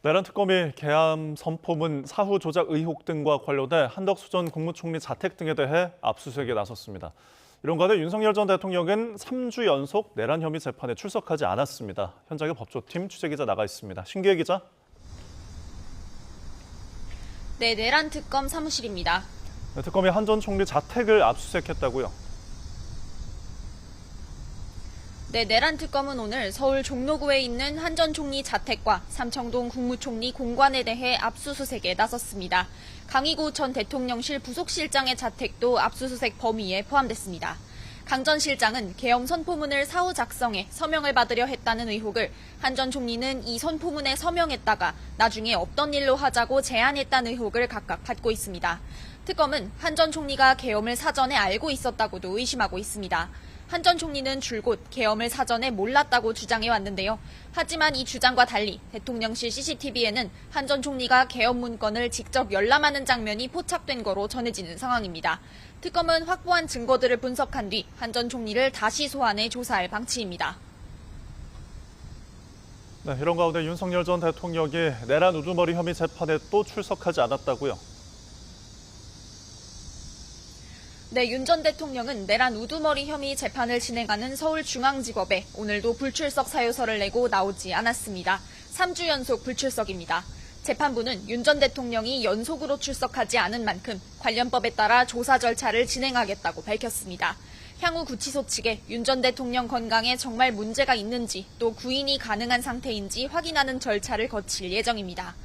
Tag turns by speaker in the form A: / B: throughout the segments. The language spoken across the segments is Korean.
A: 내란 특검이 계엄 선포문 사후 조작 의혹 등과 관련해 한덕수 전 국무총리 자택 등에 대해 압수수색에 나섰습니다. 이런 가운데 윤석열 전 대통령은 3주 연속 내란 혐의 재판에 출석하지 않았습니다. 현장에 법조팀 취재기자 나가 있습니다. 신기혜 기자.
B: 네, 내란 특검 사무실입니다.
A: 특검이 한 전 총리 자택을 압수수색했다고요?
B: 네, 내란 특검은 오늘 서울 종로구에 있는 한 전 총리 자택과 삼청동 국무총리 공관에 대해 압수수색에 나섰습니다. 강희구 전 대통령실 부속실장의 자택도 압수수색 범위에 포함됐습니다. 강 전 실장은 계엄 선포문을 사후 작성해 서명을 받으려 했다는 의혹을 한 전 총리는 이 선포문에 서명했다가 나중에 없던 일로 하자고 제안했다는 의혹을 각각 받고 있습니다. 특검은 한 전 총리가 계엄을 사전에 알고 있었다고도 의심하고 있습니다. 한 전 총리는 줄곧 계엄을 사전에 몰랐다고 주장해 왔는데요. 하지만 이 주장과 달리 대통령실 CCTV에는 한 전 총리가 계엄 문건을 직접 열람하는 장면이 포착된 거로 전해지는 상황입니다. 특검은 확보한 증거들을 분석한 뒤 한 전 총리를 다시 소환해 조사할 방침입니다.
A: 네, 이런 가운데 윤석열 전 대통령이 내란 우두머리 혐의 재판에 또 출석하지 않았다고요?
B: 네, 윤 전 대통령은 내란 우두머리 혐의 재판을 진행하는 서울중앙지법에 오늘도 불출석 사유서를 내고 나오지 않았습니다. 3주 연속 불출석입니다. 재판부는 윤 전 대통령이 연속으로 출석하지 않은 만큼 관련법에 따라 조사 절차를 진행하겠다고 밝혔습니다. 향후 구치소 측에 윤 전 대통령 건강에 정말 문제가 있는지 또 구인이 가능한 상태인지 확인하는 절차를 거칠 예정입니다.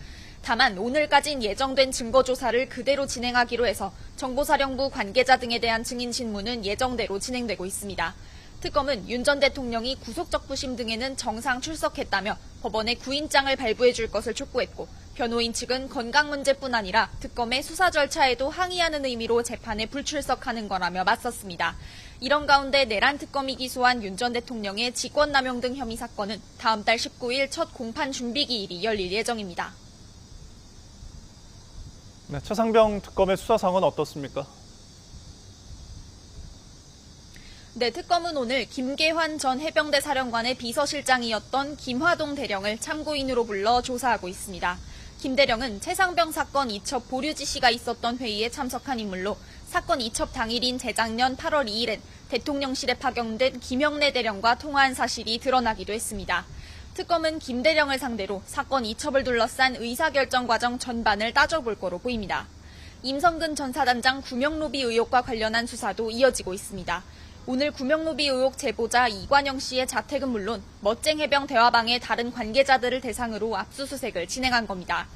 B: 다만 오늘까진 예정된 증거조사를 그대로 진행하기로 해서 정보사령부 관계자 등에 대한 증인 신문은 예정대로 진행되고 있습니다. 특검은 윤 전 대통령이 구속적부심 등에는 정상 출석했다며 법원에 구인장을 발부해 줄 것을 촉구했고 변호인 측은 건강 문제뿐 아니라 특검의 수사 절차에도 항의하는 의미로 재판에 불출석하는 거라며 맞섰습니다. 이런 가운데 내란 특검이 기소한 윤 전 대통령의 직권남용 등 혐의 사건은 다음 달 19일 첫 공판 준비기일이 열릴 예정입니다.
A: 네, 최상병 특검의 수사 상황은 어떻습니까?
B: 네, 특검은 오늘 김계환 전 해병대 사령관의 비서실장이었던 김화동 대령을 참고인으로 불러 조사하고 있습니다. 김 대령은 최상병 사건 이첩 보류 지시가 있었던 회의에 참석한 인물로 사건 이첩 당일인 재작년 8월 2일엔 대통령실에 파견된 김영래 대령과 통화한 사실이 드러나기도 했습니다. 특검은 김 대령을 상대로 사건 이첩을 둘러싼 의사결정 과정 전반을 따져볼 거로 보입니다. 임성근 전 사단장 구명로비 의혹과 관련한 수사도 이어지고 있습니다. 오늘 구명로비 의혹 제보자 이관영 씨의 자택은 물론 멋쟁 해병 대화방의 다른 관계자들을 대상으로 압수수색을 진행한 겁니다.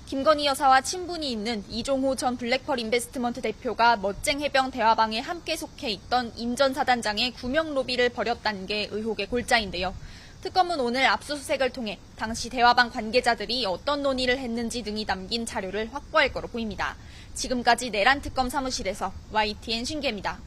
B: 김건희 여사와 친분이 있는 이종호 전 블랙펄 인베스트먼트 대표가 멋쟁 해병 대화방에 함께 속해 있던 임 전 사단장의 구명로비를 벌였다는 게 의혹의 골자인데요. 특검은 오늘 압수수색을 통해 당시 대화방 관계자들이 어떤 논의를 했는지 등이 담긴 자료를 확보할 거로 보입니다. 지금까지 내란 특검 사무실에서 YTN 신기혜입니다.